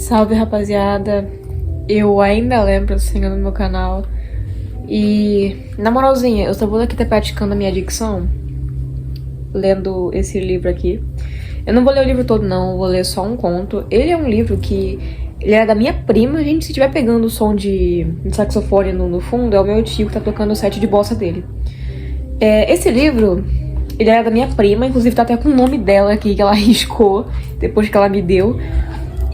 Salve, rapaziada. Eu ainda lembro, se no meu canal. E, na moralzinha, eu só vou aqui praticando a minha dicção, lendo esse livro aqui. Eu não vou ler o livro todo, não. Eu vou ler só um conto. Ele é um livro que... Ele era da minha prima. Gente, se estiver pegando o som de saxofone no fundo, é o meu tio que tá tocando o set de bossa dele. Esse livro, ele era da minha prima. Inclusive tá até com o nome dela aqui, que ela riscou depois que ela me deu.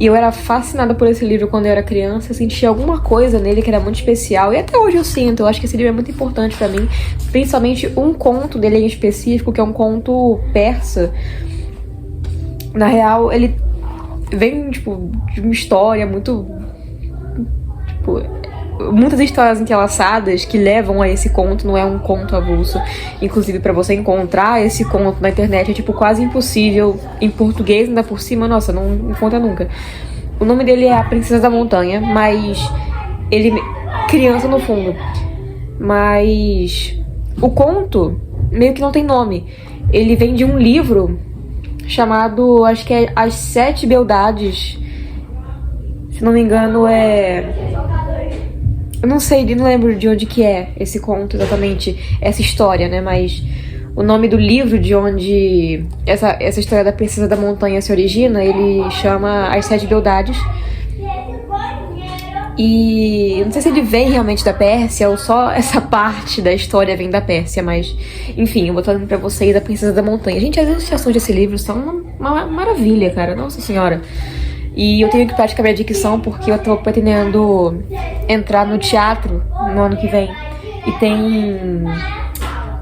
E eu era fascinada por esse livro quando eu era criança. Eu sentia alguma coisa nele que era muito especial. E até hoje eu sinto. Eu acho que esse livro é muito importante pra mim. Principalmente um conto dele em específico, que é um conto persa. Na real, ele vem, tipo, de uma história muito... Tipo, muitas histórias entrelaçadas que levam a esse conto. Não é um conto avulso. Inclusive, pra você encontrar esse conto na internet é, tipo, quase impossível. Em português, ainda por cima, nossa, não encontra nunca. O nome dele é A Princesa da Montanha, mas... Ele... Criança no fundo. Mas... O conto meio que não tem nome. Ele vem de um livro... chamado, acho que é As Sete Beldades. Se não me engano eu não sei, não lembro de onde que é esse conto exatamente, essa história, né, mas o nome do livro de onde essa história da Princesa da Montanha se origina, ele chama As Sete Beldades. E eu não sei se ele vem realmente da Pérsia ou só essa parte da história vem da Pérsia, mas enfim, eu vou falando pra vocês da Princesa da Montanha. Gente, as ilustrações desse livro são uma maravilha, cara, nossa senhora. E eu tenho que praticar minha dicção porque eu tô pretendendo entrar no teatro no ano que vem. E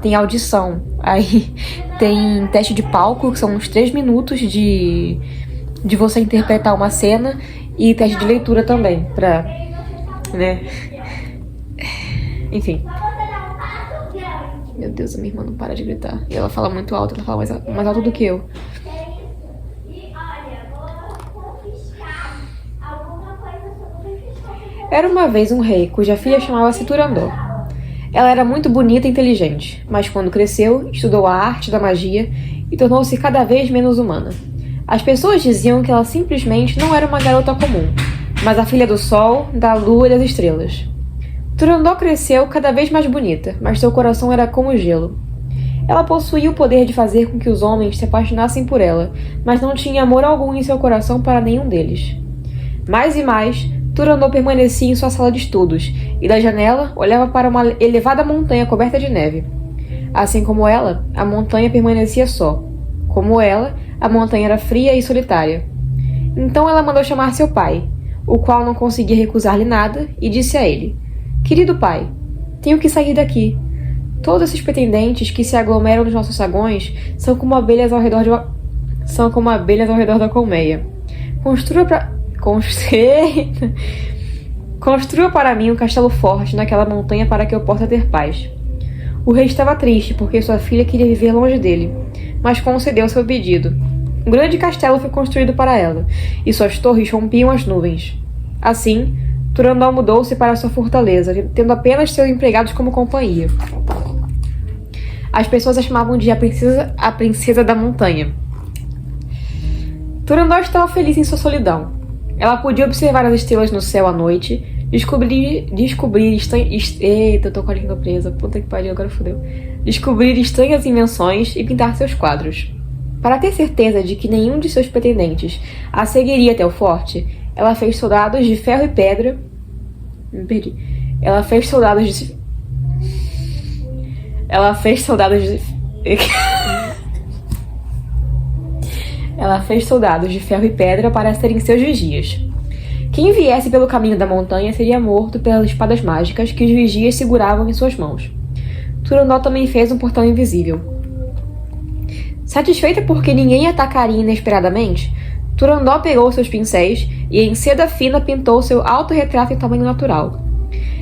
tem audição, aí tem teste de palco, que são uns 3 minutos de você interpretar uma cena, e teste de leitura também, pra... né? Enfim. Meu Deus, a minha irmã não para de gritar. E ela fala muito alto, ela fala mais alto do que eu. Era uma vez um rei cuja filha chamava-se Turandot. Ela era muito bonita e inteligente, mas quando cresceu, estudou a arte da magia e tornou-se cada vez menos humana. As pessoas diziam que ela simplesmente não era uma garota comum, mas a filha do sol, da lua e das estrelas. Turandot cresceu cada vez mais bonita, mas seu coração era como gelo. Ela possuía o poder de fazer com que os homens se apaixonassem por ela, mas não tinha amor algum em seu coração para nenhum deles. Mais e mais, Turandot permanecia em sua sala de estudos, e da janela olhava para uma elevada montanha coberta de neve. Assim como ela, a montanha permanecia só. Como ela, a montanha era fria e solitária. Então ela mandou chamar seu pai, o qual não conseguia recusar-lhe nada, e disse a ele: "Querido pai, tenho que sair daqui. Todos esses pretendentes que se aglomeram nos nossos sagões são como abelhas ao redor da colmeia. Construa para mim um castelo forte naquela montanha para que eu possa ter paz." O rei estava triste porque sua filha queria viver longe dele, mas concedeu seu pedido. Um grande castelo foi construído para ela, e suas torres rompiam as nuvens. Assim, Turandot mudou-se para sua fortaleza, tendo apenas seus empregados como companhia. As pessoas a chamavam de a princesa da montanha. Turandot estava feliz em sua solidão. Ela podia observar as estrelas no céu à noite, descobrir Eita, eu tô com a língua presa, puta que pariu, agora fodeu. Descobrir estranhas invenções e pintar seus quadros. Para ter certeza de que nenhum de seus pretendentes a seguiria até o forte, ela fez soldados de ferro e pedra... Me perdi. Ela fez soldados de ferro e pedra para serem seus vigias. Quem viesse pelo caminho da montanha seria morto pelas espadas mágicas que os vigias seguravam em suas mãos. Turandot também fez um portão invisível. Satisfeita porque ninguém atacaria inesperadamente, Turandot pegou seus pincéis e em seda fina pintou seu autorretrato em tamanho natural.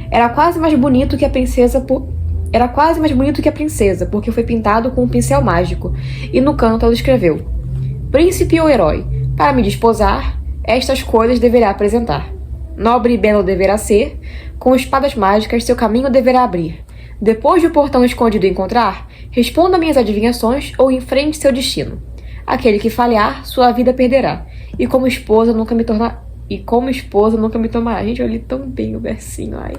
Era quase mais bonito que a princesa porque foi pintado com um pincel mágico, e no canto ela escreveu: "Príncipe ou herói, para me desposar, estas coisas deverá apresentar. Nobre e belo deverá ser, com espadas mágicas seu caminho deverá abrir. Depois de o portão escondido encontrar, responda minhas adivinhações ou enfrente seu destino. Aquele que falhar, sua vida perderá, e como esposa nunca me e como esposa nunca me tomará. Gente, eu li tão bem o versinho, ai.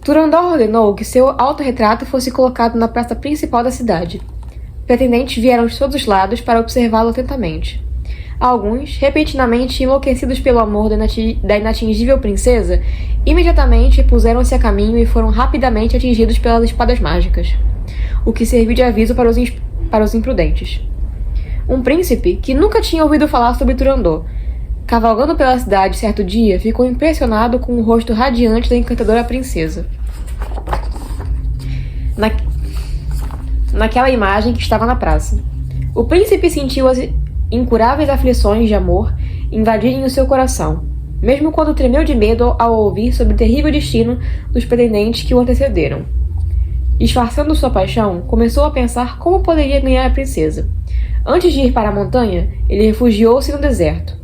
Turandot ordenou que seu autorretrato fosse colocado na praça principal da cidade. Pretendentes vieram de todos os lados para observá-lo atentamente. Alguns, repentinamente enlouquecidos pelo amor da inatingível princesa, imediatamente puseram-se a caminho e foram rapidamente atingidos pelas espadas mágicas, o que serviu de aviso para os imprudentes. Um príncipe, que nunca tinha ouvido falar sobre Turandot, cavalgando pela cidade certo dia, ficou impressionado com o rosto radiante da encantadora princesa. Naquela imagem que estava na praça. O príncipe sentiu as incuráveis aflições de amor invadirem o seu coração, mesmo quando tremeu de medo ao ouvir sobre o terrível destino dos pretendentes que o antecederam. Disfarçando sua paixão, começou a pensar como poderia ganhar a princesa. Antes de ir para a montanha, ele refugiou-se no deserto.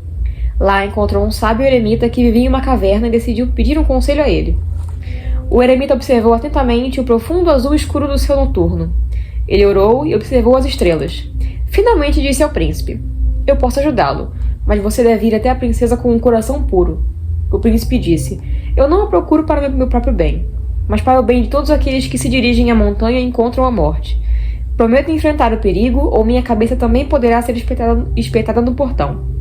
Lá encontrou um sábio eremita que vivia em uma caverna e decidiu pedir um conselho a ele. O eremita observou atentamente o profundo azul escuro do céu noturno. Ele orou e observou as estrelas. Finalmente disse ao príncipe: "Eu posso ajudá-lo, mas você deve ir até a princesa com um coração puro." O príncipe disse: "Eu não a procuro para meu próprio bem, mas para o bem de todos aqueles que se dirigem à montanha e encontram a morte. Prometo enfrentar o perigo, ou minha cabeça também poderá ser espetada no portão."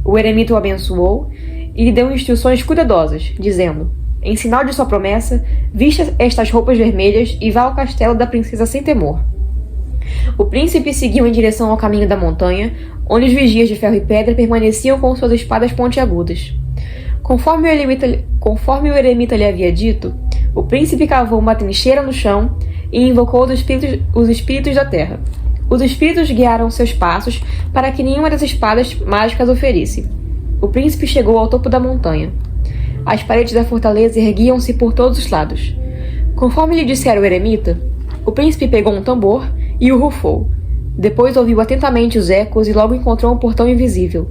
O eremita o abençoou e lhe deu instruções cuidadosas, dizendo: "Em sinal de sua promessa, vista estas roupas vermelhas e vá ao castelo da princesa sem temor." O príncipe seguiu em direção ao caminho da montanha, onde os vigias de ferro e pedra permaneciam com suas espadas pontiagudas. Conforme o eremita lhe havia dito, o príncipe cavou uma trincheira no chão e invocou os espíritos da terra. Os espíritos guiaram seus passos para que nenhuma das espadas mágicas o ferisse. O príncipe chegou ao topo da montanha. As paredes da fortaleza erguiam-se por todos os lados. Conforme lhe dissera o eremita, o príncipe pegou um tambor e o rufou. Depois ouviu atentamente os ecos e logo encontrou um portão invisível.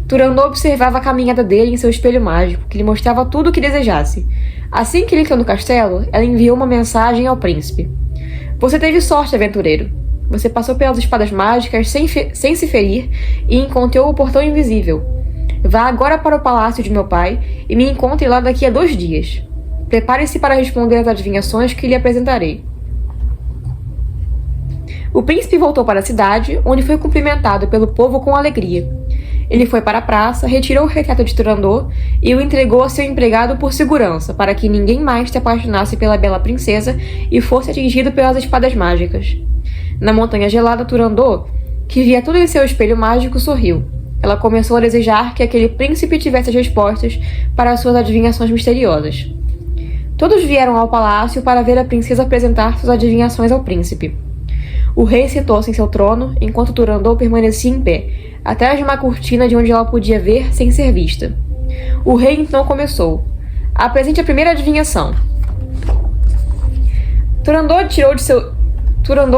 Turandot observava a caminhada dele em seu espelho mágico, que lhe mostrava tudo o que desejasse. Assim que ele entrou no castelo, ela enviou uma mensagem ao príncipe: "Você teve sorte, aventureiro. Você passou pelas espadas mágicas sem se ferir e encontrou o portão invisível. Vá agora para o palácio de meu pai e me encontre lá daqui a 2 dias. Prepare-se para responder às adivinhações que lhe apresentarei." O príncipe voltou para a cidade, onde foi cumprimentado pelo povo com alegria. Ele foi para a praça, retirou o retrato de Turandot e o entregou a seu empregado por segurança, para que ninguém mais se apaixonasse pela bela princesa e fosse atingido pelas espadas mágicas. Na montanha gelada, Turandot, que via tudo em seu espelho mágico, sorriu. Ela começou a desejar que aquele príncipe tivesse as respostas para as suas adivinhações misteriosas. Todos vieram ao palácio para ver a princesa apresentar suas adivinhações ao príncipe. O rei sentou-se em seu trono, enquanto Turandot permanecia em pé, atrás de uma cortina de onde ela podia ver sem ser vista. O rei então começou: "Apresente a primeira adivinhação." Turandot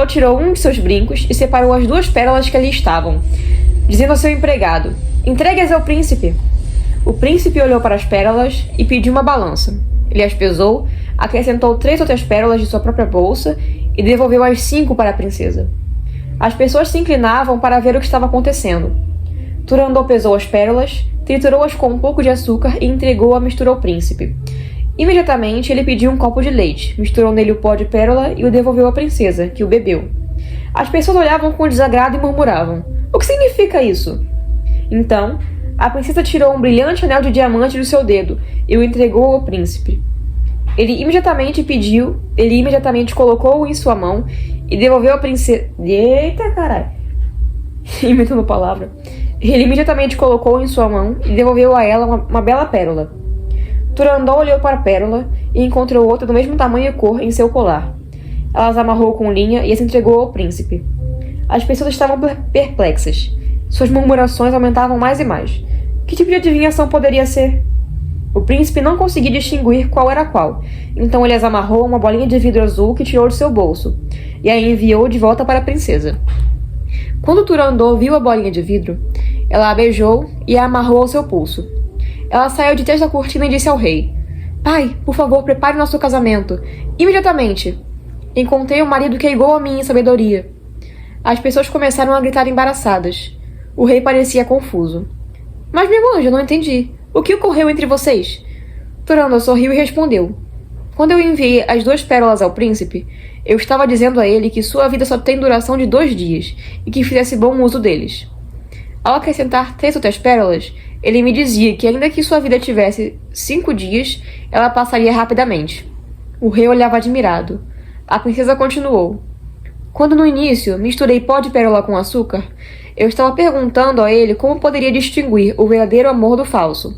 tirou um de seus brincos e separou as 2 pérolas que ali estavam, dizendo ao seu empregado: "Entregue-as ao príncipe." O príncipe olhou para as pérolas e pediu uma balança. Ele as pesou, acrescentou 3 outras pérolas de sua própria bolsa e devolveu as 5 para a princesa. As pessoas se inclinavam para ver o que estava acontecendo. Turandot pesou as pérolas, triturou-as com um pouco de açúcar e entregou a mistura ao príncipe. Imediatamente, ele pediu um copo de leite, misturou nele o pó de pérola e o devolveu à princesa, que o bebeu. As pessoas olhavam com desagrado e murmuravam: "O que significa isso?" Então, a princesa tirou um brilhante anel de diamante do seu dedo e o entregou ao príncipe. Ele imediatamente colocou-o em sua mão e devolveu à princesa... Eita, caralho! Inventando palavra. Ele imediatamente colocou-o em sua mão e devolveu a ela uma bela pérola. Turandot olhou para a pérola e encontrou outra do mesmo tamanho e cor em seu colar. Ela as amarrou com linha e as entregou ao príncipe. As pessoas estavam perplexas. Suas murmurações aumentavam mais e mais. Que tipo de adivinhação poderia ser? O príncipe não conseguia distinguir qual era qual, então ele as amarrou a uma bolinha de vidro azul que tirou de seu bolso, e a enviou de volta para a princesa. Quando Turandot viu a bolinha de vidro, ela a beijou e a amarrou ao seu pulso. Ela saiu de trás da cortina e disse ao rei: "Pai, por favor, prepare nosso casamento. Imediatamente. Encontrei um marido que é igual a mim em sabedoria." As pessoas começaram a gritar embaraçadas. O rei parecia confuso. Mas, meu anjo, eu não entendi. O que ocorreu entre vocês? Turandot sorriu e respondeu. Quando eu enviei as 2 pérolas ao príncipe, eu estava dizendo a ele que sua vida só tem duração de 2 dias e que fizesse bom uso deles. Ao acrescentar 3 outras pérolas, ele me dizia que ainda que sua vida tivesse 5 dias, ela passaria rapidamente. O rei olhava admirado. A princesa continuou. Quando no início misturei pó de pérola com açúcar, eu estava perguntando a ele como poderia distinguir o verdadeiro amor do falso.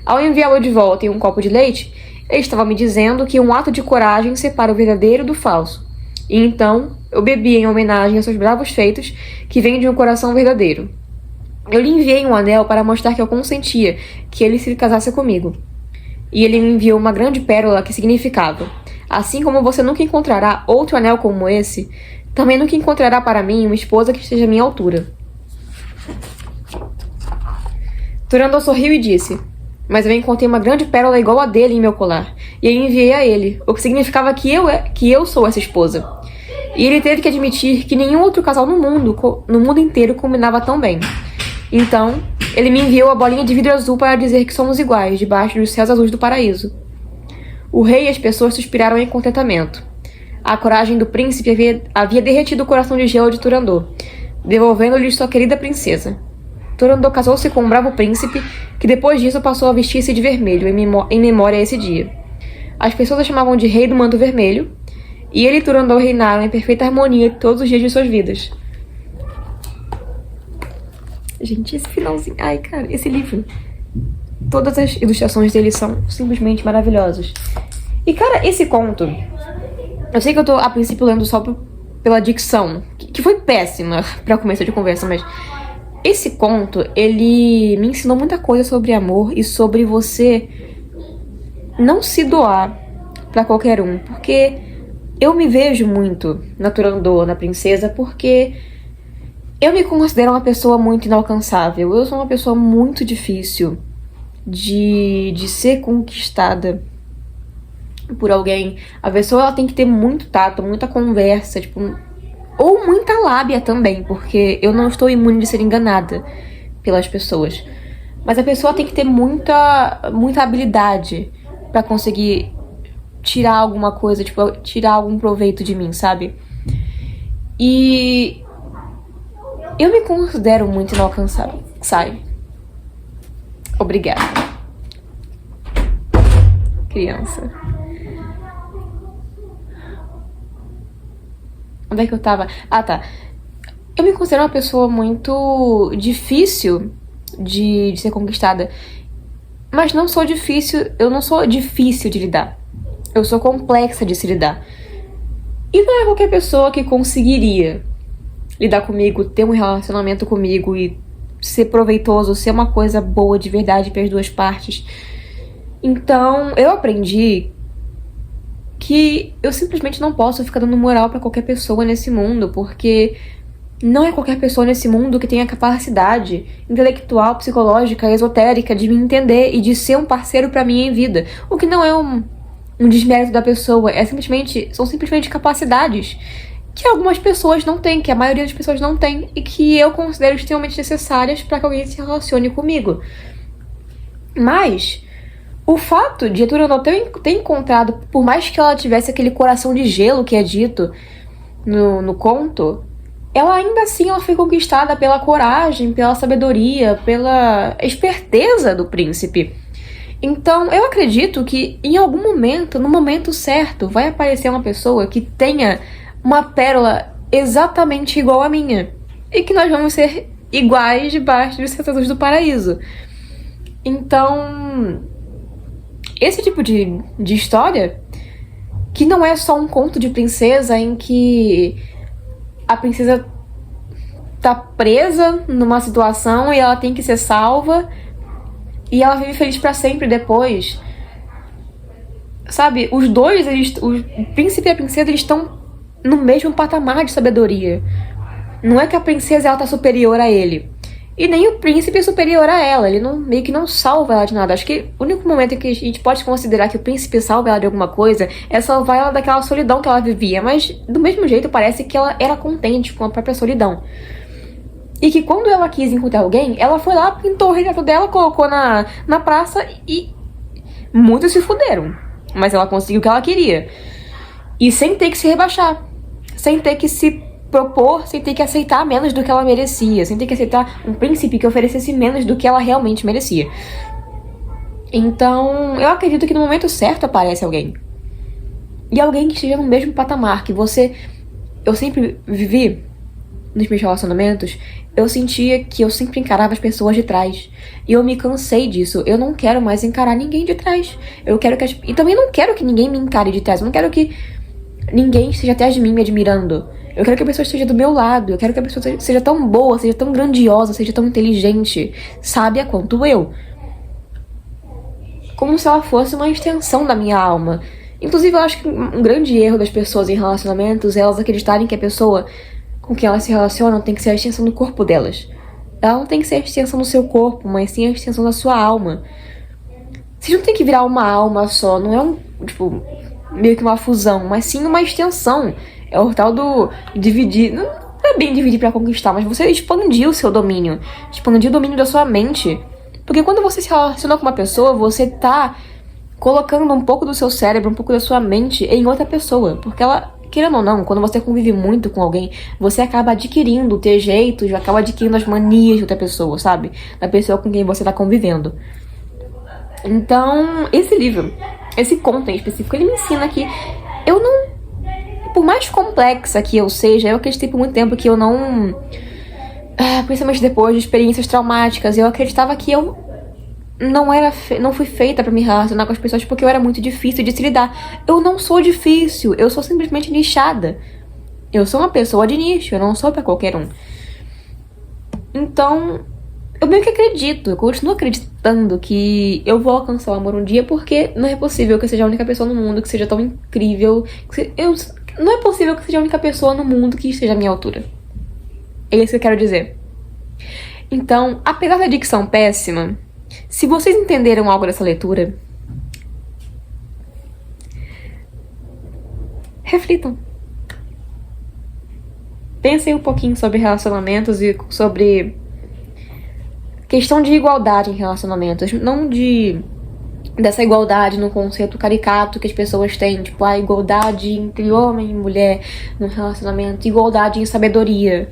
Ao enviá-lo de volta em um copo de leite, ele estava me dizendo que um ato de coragem separa o verdadeiro do falso. E então, eu bebi em homenagem aos seus bravos feitos, que vêm de um coração verdadeiro. Eu lhe enviei um anel para mostrar que eu consentia que ele se casasse comigo. E ele me enviou uma grande pérola que significava: assim como você nunca encontrará outro anel como esse, também nunca encontrará para mim uma esposa que esteja à minha altura. Turandot sorriu e disse: mas eu encontrei uma grande pérola igual a dele em meu colar, e eu enviei a ele, o que significava que eu sou essa esposa. E ele teve que admitir que nenhum outro casal no mundo inteiro combinava tão bem. Então, ele me enviou a bolinha de vidro azul para dizer que somos iguais, debaixo dos céus azuis do paraíso. O rei e as pessoas suspiraram em contentamento. A coragem do príncipe havia derretido o coração de gelo de Turandot, devolvendo-lhe sua querida princesa. Turandot casou-se com um bravo príncipe, que depois disso passou a vestir-se de vermelho, em memória a esse dia. As pessoas o chamavam de Rei do Manto Vermelho, e ele e Turandot reinaram em perfeita harmonia todos os dias de suas vidas. Gente, esse finalzinho... Ai, cara, esse livro... Todas as ilustrações dele são simplesmente maravilhosas. E, cara, esse conto... Eu sei que eu tô, a princípio, lendo só pela dicção, que foi péssima pra começo de conversa, mas... Esse conto, ele me ensinou muita coisa sobre amor e sobre você não se doar pra qualquer um. Porque eu me vejo muito na Turandot, na princesa, porque eu me considero uma pessoa muito inalcançável. Eu sou uma pessoa muito difícil de ser conquistada por alguém. A pessoa ela tem que ter muito tato, muita conversa, tipo... Ou muita lábia também, porque eu não estou imune de ser enganada pelas pessoas. Mas a pessoa tem que ter muita habilidade pra conseguir tirar alguma coisa, tipo, tirar algum proveito de mim, sabe? E eu me considero muito inalcançável, sabe? Obrigada. Criança. Onde é que eu tava? Ah, tá. Eu me considero uma pessoa muito difícil de ser conquistada. Mas não sou difícil... Eu não sou difícil de lidar. Eu sou complexa de se lidar. E não é qualquer pessoa que conseguiria lidar comigo, ter um relacionamento comigo e ser proveitoso, ser uma coisa boa de verdade para as duas partes. Então, eu aprendi que eu simplesmente não posso ficar dando moral pra qualquer pessoa nesse mundo, porque não é qualquer pessoa nesse mundo que tem a capacidade intelectual, psicológica, esotérica de me entender e de ser um parceiro pra mim em vida. O que não é um desmérito da pessoa, são simplesmente capacidades que algumas pessoas não têm, que a maioria das pessoas não tem, e que eu considero extremamente necessárias pra que alguém se relacione comigo. Mas o fato de a Turandot ter encontrado, por mais que ela tivesse aquele coração de gelo que é dito no conto, ela ainda assim ela foi conquistada pela coragem, pela sabedoria, pela esperteza do príncipe. Então eu acredito que em algum momento, no momento certo, vai aparecer uma pessoa que tenha uma pérola exatamente igual à minha. E que nós vamos ser iguais debaixo dos céus azuis do paraíso. Então... esse tipo de história, que não é só um conto de princesa em que a princesa tá presa numa situação e ela tem que ser salva e ela vive feliz pra sempre depois. Sabe, os dois, o príncipe e a princesa, eles estão no mesmo patamar de sabedoria. Não é que a princesa ela tá superior a ele. E nem o príncipe é superior a ela, ele meio que não salva ela de nada. Acho que o único momento em que a gente pode considerar que o príncipe salva ela de alguma coisa é salvar ela daquela solidão que ela vivia. Mas do mesmo jeito parece que ela era contente com a própria solidão. E que quando ela quis encontrar alguém, ela foi lá, pintou o retrato dela, colocou na praça e muitos se fuderam. Mas ela conseguiu o que ela queria. E sem ter que se rebaixar. Sem ter que se propor, sem ter que aceitar menos do que ela merecia. Sem ter que aceitar um príncipe que oferecesse menos do que ela realmente merecia. Então, eu acredito que no momento certo aparece alguém. E alguém que esteja no mesmo patamar que você... Eu sempre vivi nos meus relacionamentos, eu sentia que eu sempre encarava as pessoas de trás. E eu me cansei disso. Eu não quero mais encarar ninguém de trás. Eu quero que E também não quero que ninguém me encare de trás. Eu não quero que ninguém esteja atrás de mim me admirando. Eu quero que a pessoa esteja do meu lado. Eu quero que a pessoa seja tão boa, seja tão grandiosa, seja tão inteligente, sábia quanto eu. Como se ela fosse uma extensão da minha alma. Inclusive, eu acho que um grande erro das pessoas em relacionamentos é elas acreditarem que a pessoa com quem elas se relacionam tem que ser a extensão do corpo delas. Ela não tem que ser a extensão do seu corpo, mas sim a extensão da sua alma. Vocês não tem que virar uma alma só, não é tipo, meio que uma fusão, mas sim uma extensão. É o tal do dividir, não é bem dividir pra conquistar, mas você expandir o seu domínio, expandir o domínio da sua mente. Porque quando você se relaciona com uma pessoa, você tá colocando um pouco do seu cérebro, um pouco da sua mente em outra pessoa. Porque ela, querendo ou não, quando você convive muito com alguém, você acaba adquirindo trejeitos, acaba adquirindo as manias de outra pessoa, sabe? Da pessoa com quem você tá convivendo. Então, esse livro, esse conto em específico, ele me ensina que eu não... Por mais complexa que eu seja, eu acreditei por muito tempo que eu não... principalmente depois de experiências traumáticas, eu acreditava que eu não fui feita pra me relacionar com as pessoas porque eu era muito difícil de se lidar. Eu não sou difícil, eu sou simplesmente nichada. Eu sou uma pessoa de nicho, eu não sou pra qualquer um. Então, eu meio que acredito, eu continuo acreditando que eu vou alcançar o amor um dia porque não é possível que eu seja a única pessoa no mundo que seja tão incrível. Não é possível que seja a única pessoa no mundo que esteja à minha altura. É isso que eu quero dizer. Então, apesar da dicção péssima, se vocês entenderam algo dessa leitura, reflitam. Pensem um pouquinho sobre relacionamentos e sobre questão de igualdade em relacionamentos. Não dessa igualdade no conceito caricato que as pessoas têm, tipo a igualdade entre homem e mulher no relacionamento, igualdade em sabedoria,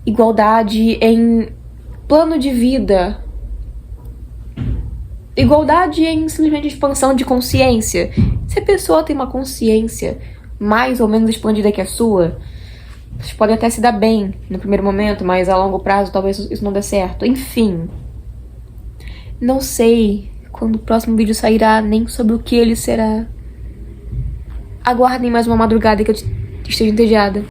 igualdade em plano de vida, igualdade em simplesmente expansão de consciência. Se a pessoa tem uma consciência mais ou menos expandida que a sua, vocês podem até se dar bem no primeiro momento, mas a longo prazo talvez isso não dê certo. Enfim, não sei quando o próximo vídeo sairá, nem sobre o que ele será. Aguardem mais uma madrugada que eu esteja entediada.